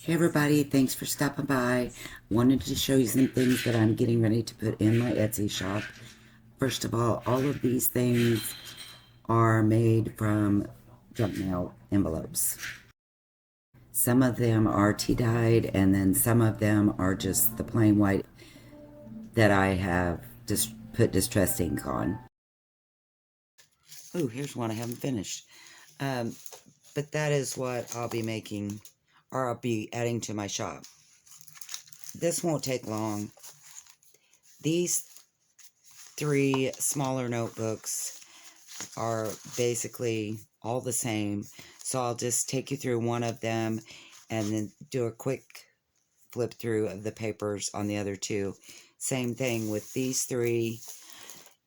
Hey everybody, thanks for stopping by. Wanted to show you some things that I'm getting ready to put in my Etsy shop. First of all of these things are made from junk mail envelopes. Some of them are tea dyed, and then some of them are just the plain white that I have just put distress ink on. Oh, here's one I haven't finished. Um, but that is what I'll be making, or I'll be adding to my shop. This won't take long. These three smaller notebooks are basically all the same. So I'll just take you through one of them and then do a quick flip through of the papers on the other two. Same thing with these three.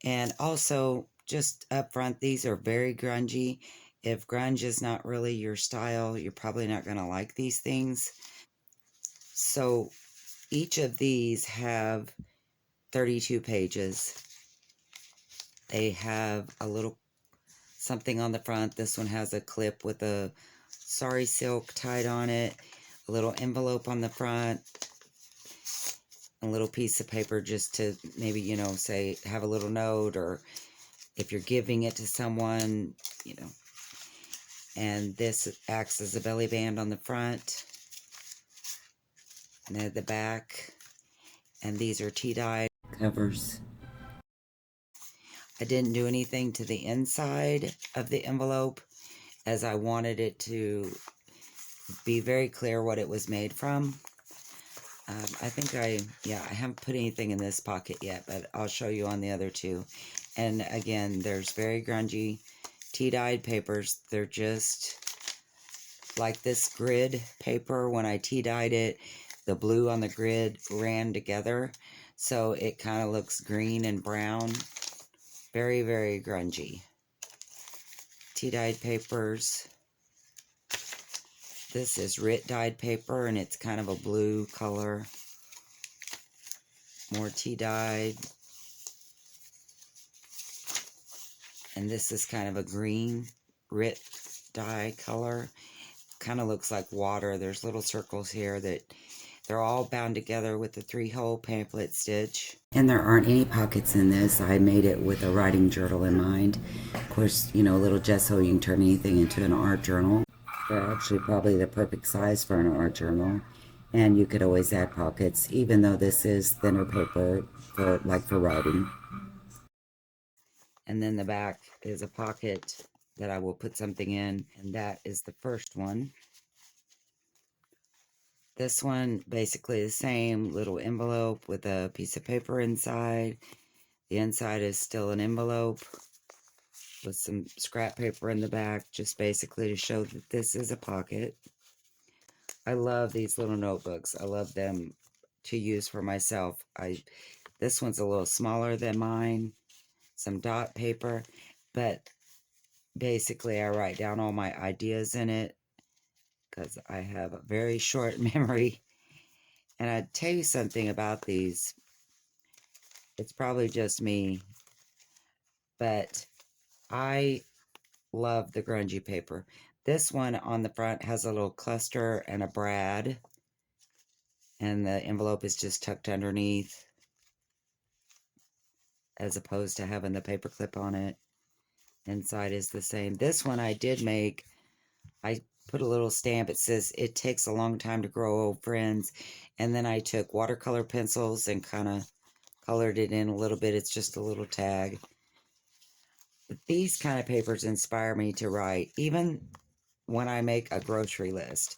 And also, just up front, these are very grungy. If grunge is not really your style, you're probably not going to like these things. So each of these have 32 pages. They have a little something on the front. This one has a clip with a sari silk tied on it, a little envelope on the front, a little piece of paper just to maybe, say, have a little note, or if you're giving it to someone, and this acts as a belly band on the front and at the back. And these are tea dye covers. I didn't do anything to the inside of the envelope, as I wanted it to be very clear what it was made from. I think I haven't put anything in this pocket yet, but I'll show you on the other two. And again, there's very grungy tea-dyed papers. They're just like this grid paper. When I tea-dyed it, the blue on the grid ran together, so it kind of looks green and brown. Very, very grungy. Tea-dyed papers. This is RIT dyed paper, and it's kind of a blue color. More tea dyed. And this is kind of a green RIT dye color. Kind of looks like water. There's little circles here that they're all bound together with the 3-hole pamphlet stitch. And there aren't any pockets in this. I made it with a writing journal in mind. Of course, a little gesso, you can turn anything into an art journal. They're actually probably the perfect size for an art journal. And you could always add pockets, even though this is thinner paper for writing. And then the back is a pocket that I will put something in, and that is the first one. This one, basically the same little envelope with a piece of paper inside. The inside is still an envelope with some scrap paper in the back, just basically to show that this is a pocket. I love these little notebooks. I love them to use for myself. This one's a little smaller than mine, some dot paper, but basically I write down all my ideas in it because I have a very short memory. And I'd tell you something about these. It's probably just me, but I love the grungy paper. This one on the front has a little cluster and a brad, and the envelope is just tucked underneath, as opposed to having the paper clip on it. Inside is the same. This one I did make. I put a little stamp. It says, "It takes a long time to grow old friends." And then I took watercolor pencils and kind of colored it in a little bit. It's just a little tag. But these kind of papers inspire me to write, even when I make a grocery list.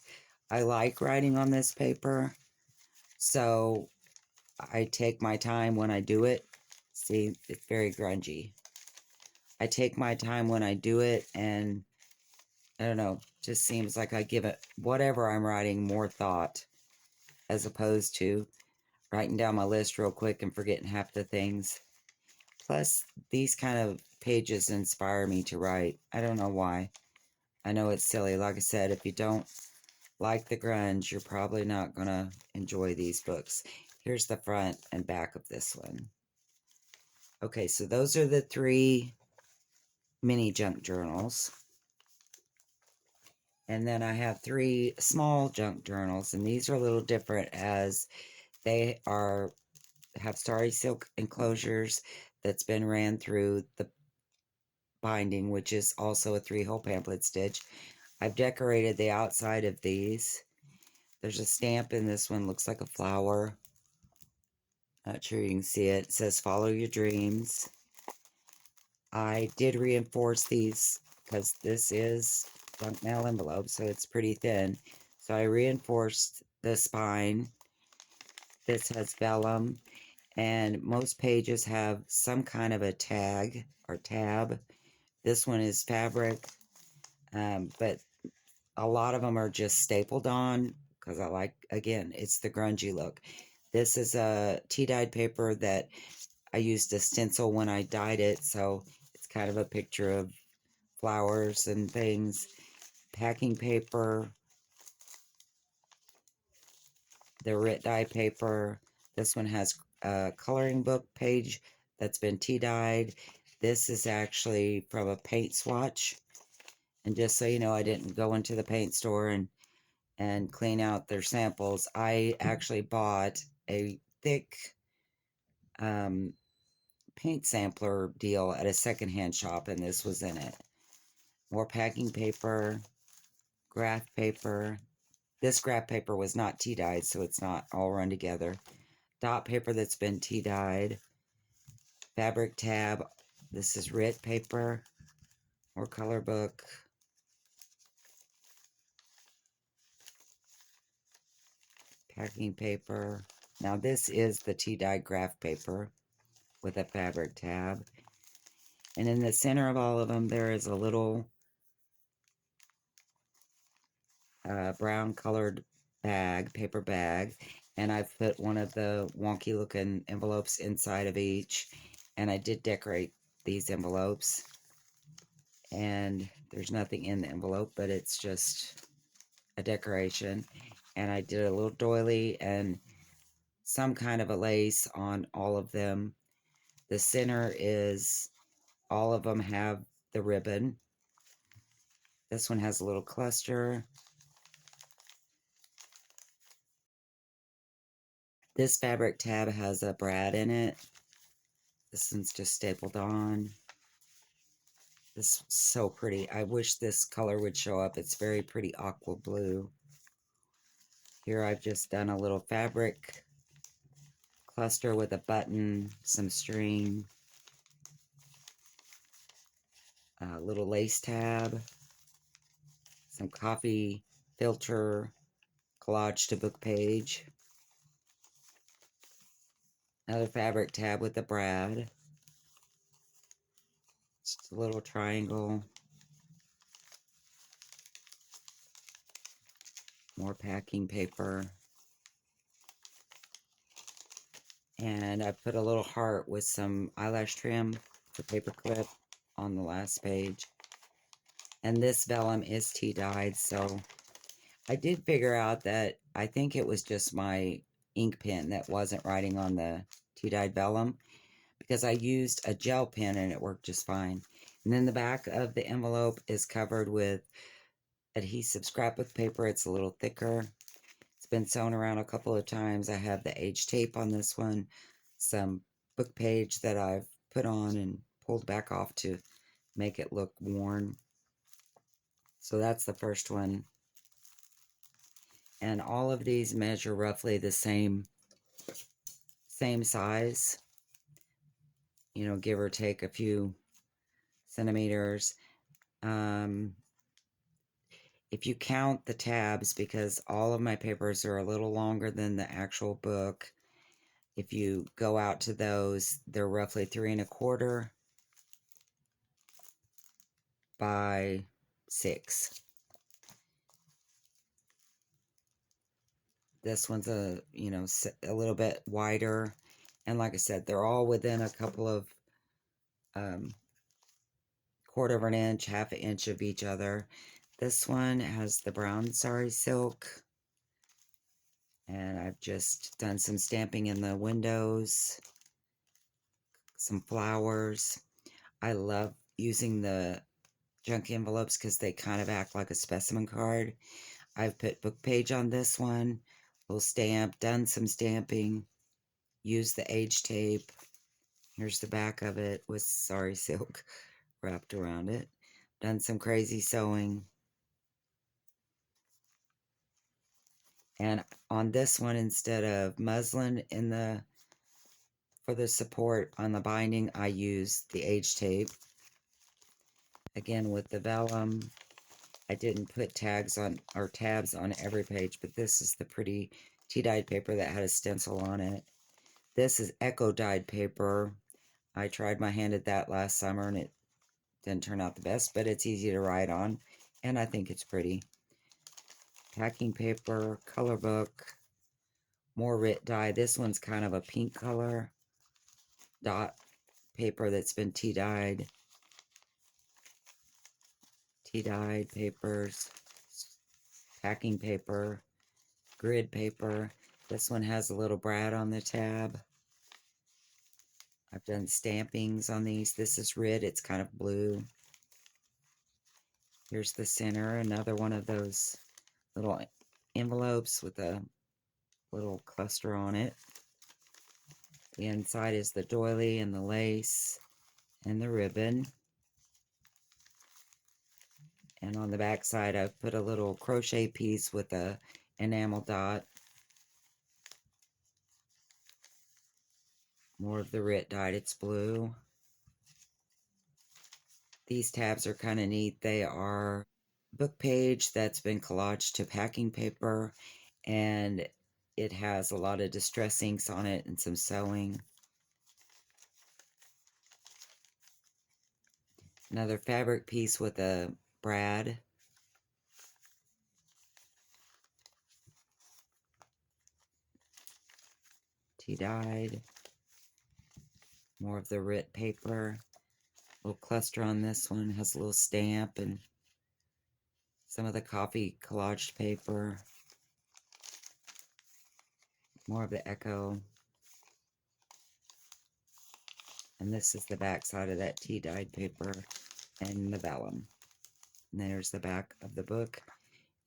I like writing on this paper, so I take my time when I do it. See, it's very grungy. I take my time when I do it, and I don't know, just seems like I give it, whatever I'm writing, more thought, as opposed to writing down my list real quick and forgetting half the things. Plus, these kind of pages inspire me to write. I don't know why. I know it's silly. Like I said, if you don't like the grunge, you're probably not going to enjoy these books. Here's the front and back of this one. Okay, so those are the 3 mini junk journals. And then I have 3 small junk journals, and these are a little different as they have starry silk enclosures that's been ran through the binding, which is also a 3-hole pamphlet stitch. I've decorated the outside of these. There's a stamp in this one, looks like a flower. Not sure you can see it. It says follow your dreams. I did reinforce these because this is junk mail envelope, so it's pretty thin. So I reinforced the spine. This has vellum, and most pages have some kind of a tag or tab. This one is fabric, but a lot of them are just stapled on because I like, again, it's the grungy look. This is a tea-dyed paper that I used a stencil when I dyed it, so it's kind of a picture of flowers and things. Packing paper, the Rit dye paper. This one has a coloring book page that's been tea dyed. This is actually from a paint swatch. And just so you know, I didn't go into the paint store and clean out their samples. I actually bought a thick paint sampler deal at a secondhand shop, and this was in it. More packing paper, graph paper. This graph paper was not tea dyed, so it's not all run together. Dot paper that's been tea dyed. Fabric tab. This is Rit paper. More color book. Packing paper. Now this is the tea dyed graph paper with a fabric tab. And in the center of all of them, there is a little brown colored bag, paper bag. And I've put one of the wonky looking envelopes inside of each. And I did decorate these envelopes. And there's nothing in the envelope, but it's just a decoration. And I did a little doily and some kind of a lace on all of them. The center is, all of them have the ribbon. This one has a little cluster. This fabric tab has a brad in it. This one's just stapled on. This is so pretty. I wish this color would show up. It's very pretty aqua blue. Here I've just done a little fabric cluster with a button, some string, a little lace tab, some coffee filter, collage to book page, another fabric tab with a brad, just a little triangle, more packing paper, and I put a little heart with some eyelash trim for paper clip on the last page. And this vellum is tea dyed, so I did figure out that I think it was just my ink pen that wasn't writing on the tea dyed vellum, because I used a gel pen and it worked just fine. And then the back of the envelope is covered with adhesive scrapbook paper. It's a little thicker. It's been sewn around a couple of times. I have the age tape on this one, some book page that I've put on and pulled back off to make it look worn. So that's the first one. And all of these measure roughly the same size, you know, give or take a few centimeters. If you count the tabs, because all of my papers are a little longer than the actual book, if you go out to those, they're roughly 3¼ by 6. This one's a little bit wider, and like I said, they're all within a couple of 1/4 of an inch, 1/2 inch of each other. This one has the brown sari silk, and I've just done some stamping in the windows, some flowers. I love using the junk envelopes because they kind of act like a specimen card. I've put book page on this one, little stamp, done some stamping, used the age tape. Here's the back of it with sari silk wrapped around it. Done some crazy sewing. And on this one, instead of muslin for the support on the binding, I used the age tape. Again, with the vellum, I didn't put tags on or tabs on every page, but this is the pretty tea-dyed paper that had a stencil on it. This is eco-dyed paper. I tried my hand at that last summer and it didn't turn out the best, but it's easy to write on, and I think it's pretty. Packing paper, color book, more Rit dye. This one's kind of a pink color. Dot paper that's been tea-dyed. Tea-dyed papers. Packing paper. Grid paper. This one has a little brad on the tab. I've done stampings on these. This is Rit. It's kind of blue. Here's the center. Another one of those little envelopes with a little cluster on it. The inside is the doily and the lace and the ribbon. And on the back side, I've put a little crochet piece with a enamel dot. More of the Rit dyed. It's blue. These tabs are kind of neat. They are book page that's been collaged to packing paper, and it has a lot of distress inks on it and some sewing. Another fabric piece with a brad. Tea-dyed. More of the Rit paper. Little cluster on this one. Has a little stamp and some of the coffee collaged paper. More of the Echo. And this is the back side of that tea-dyed paper and the vellum. And there's the back of the book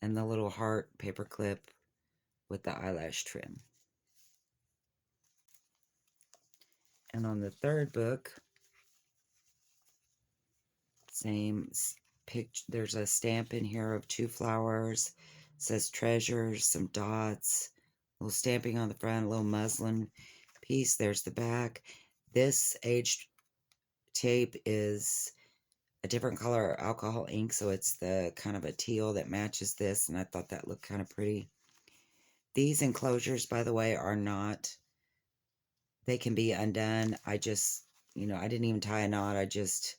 and the little heart paper clip with the eyelash trim. And on the third book, same picture. There's a stamp in here of 2 flowers. It says treasures, some dots, a little stamping on the front, a little muslin piece. There's the back. This age tape is a different color alcohol ink, so it's the kind of a teal that matches this, and I thought that looked kind of pretty. These enclosures, by the way, are not, they can be undone. I just, I didn't even tie a knot. I just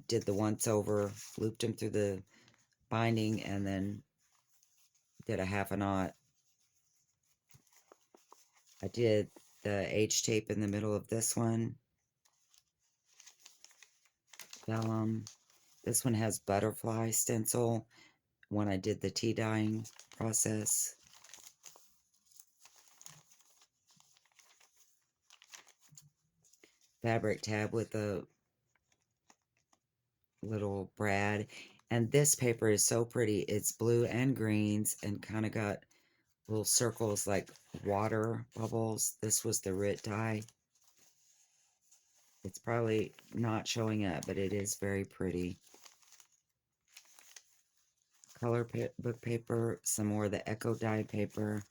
did the once over, looped them through the binding, and then did a half a knot. I did the H tape in the middle of this one. Vellum. This one has butterfly stencil when I did the tea dyeing process. Fabric tab with a little brad. And this paper is so pretty. It's blue and greens and kind of got little circles like water bubbles. This was the Rit dye. It's probably not showing up, but it is very pretty. Color book paper, some more of the Echo dye paper,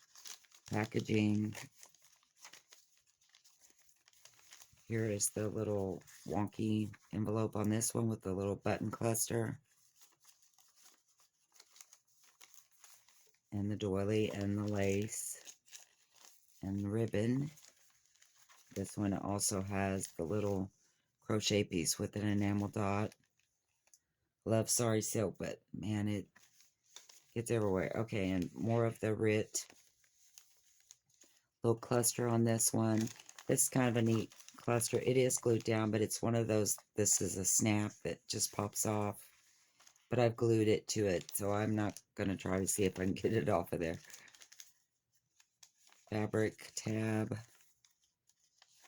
packaging. Here is the little wonky envelope on this one with the little button cluster. And the doily and the lace and the ribbon. This one also has the little crochet piece with an enamel dot. Love sari silk, but man, it gets everywhere. Okay, and more of the Rit. Little cluster on this one. This is kind of a neat cluster. It is glued down, but it's one of those, this is a snap that just pops off. But I've glued it to it, so I'm not going to try to see if I can get it off of there. Fabric tab.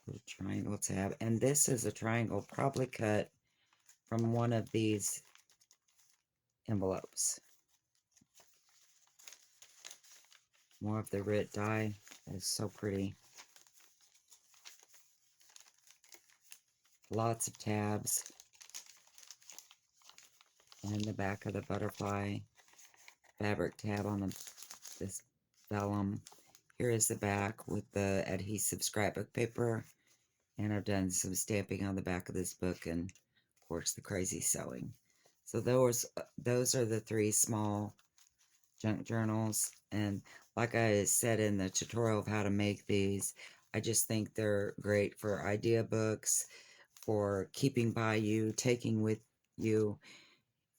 Little triangle tab. And this is a triangle probably cut from one of these envelopes. More of the Rit dye. It's so pretty. Lots of tabs. And the back of the butterfly fabric tab on this vellum. Here is the back with the adhesive scrapbook paper. And I've done some stamping on the back of this book and, of course, the crazy sewing. So those are the 3 small junk journals. And like I said in the tutorial of how to make these, I just think they're great for idea books, for keeping by you, taking with you,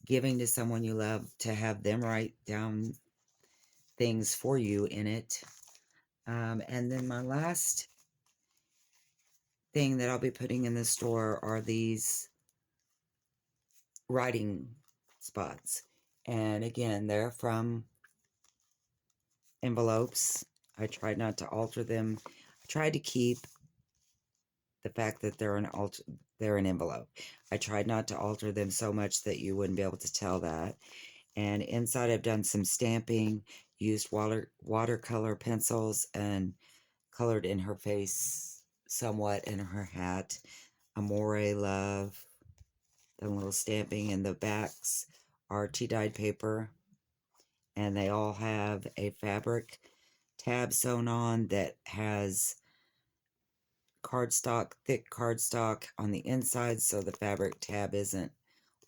giving to someone you love to have them write down things for you in it. And then my last thing that I'll be putting in the store are these writing spots. And again, they're from envelopes. I tried not to alter them. I tried to keep the fact that they're an envelope. I tried not to alter them so much that you wouldn't be able to tell that. And inside I've done some stamping, used watercolor pencils, and colored in her face somewhat, and her hat. Amore Love. Done a little stamping, and the backs are tea-dyed paper. And they all have a fabric tab sewn on that has cardstock, thick cardstock on the inside, so the fabric tab isn't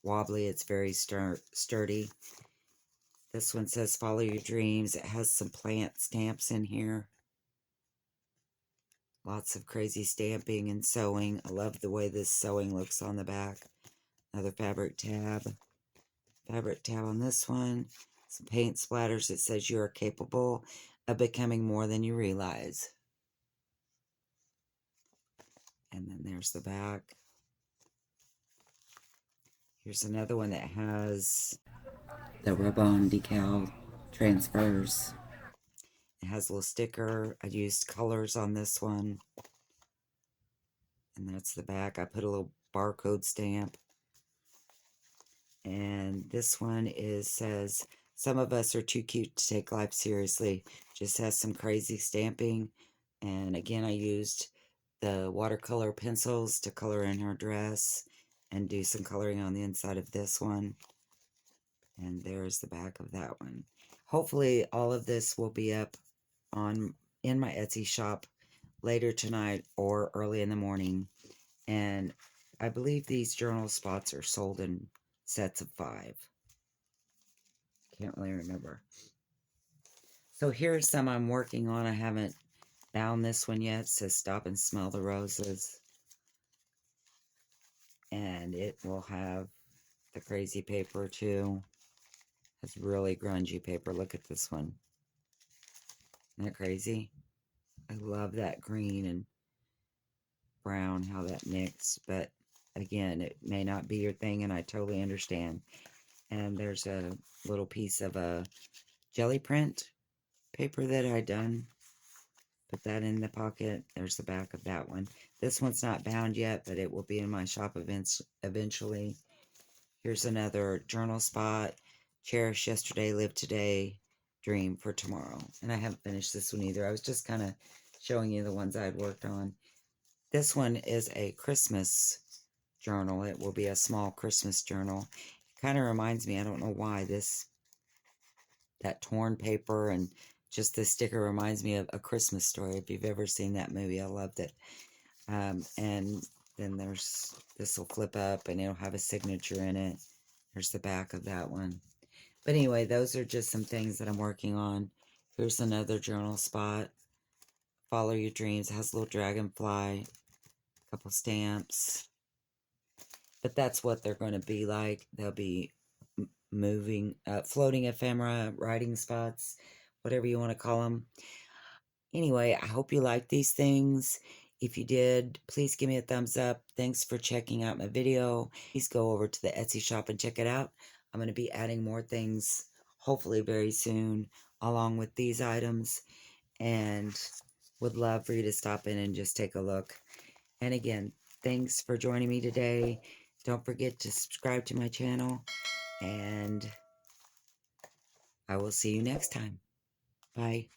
wobbly. It's very sturdy. This one says follow your dreams. It has some plant stamps in here. Lots of crazy stamping and sewing. I love the way this sewing looks on the back. Another fabric tab. Fabric tab on this one. Some paint splatters. It says you are capable of becoming more than you realize. And then there's the back. Here's another one that has the rub-on decal transfers. It has a little sticker. I used colors on this one. And that's the back. I put a little barcode stamp. And this one says, some of us are too cute to take life seriously. Just has some crazy stamping. And again, I used the watercolor pencils to color in her dress and do some coloring on the inside of this one. And there's the back of that one. Hopefully all of this will be up in my Etsy shop later tonight or early in the morning. And I believe these journal spots are sold in sets of 5. Can't really remember. So here's some I'm working on. I haven't bound this one yet. It says stop and smell the roses. And it will have the crazy paper too. It's really grungy paper. Look at this one. Isn't that crazy? I love that green and brown, how that mixed. But again, it may not be your thing, and I totally understand. And there's a little piece of a jelly print paper that I done. Put that in the pocket. There's the back of that one. This one's not bound yet, but it will be in my shop eventually. Here's another journal spot. Cherish yesterday, live today, dream for tomorrow. And I haven't finished this one either. I was just kind of showing you the ones I'd worked on. This one is a Christmas journal. It will be a small Christmas journal. It kind of reminds me, I don't know why, that torn paper and just the sticker reminds me of A Christmas Story. If you've ever seen that movie, I loved it. And then this will flip up and it'll have a signature in it. There's the back of that one. But anyway, those are just some things that I'm working on. Here's another journal spot. Follow your dreams. It has a little dragonfly, a couple stamps. But that's what they're going to be like. They'll be moving, floating ephemera, writing spots, whatever you want to call them. Anyway, I hope you like these things. If you did, please give me a thumbs up. Thanks for checking out my video. Please go over to the Etsy shop and check it out. I'm going to be adding more things, hopefully very soon, along with these items. And would love for you to stop in and just take a look. And again, thanks for joining me today. Don't forget to subscribe to my channel. And I will see you next time. Bye.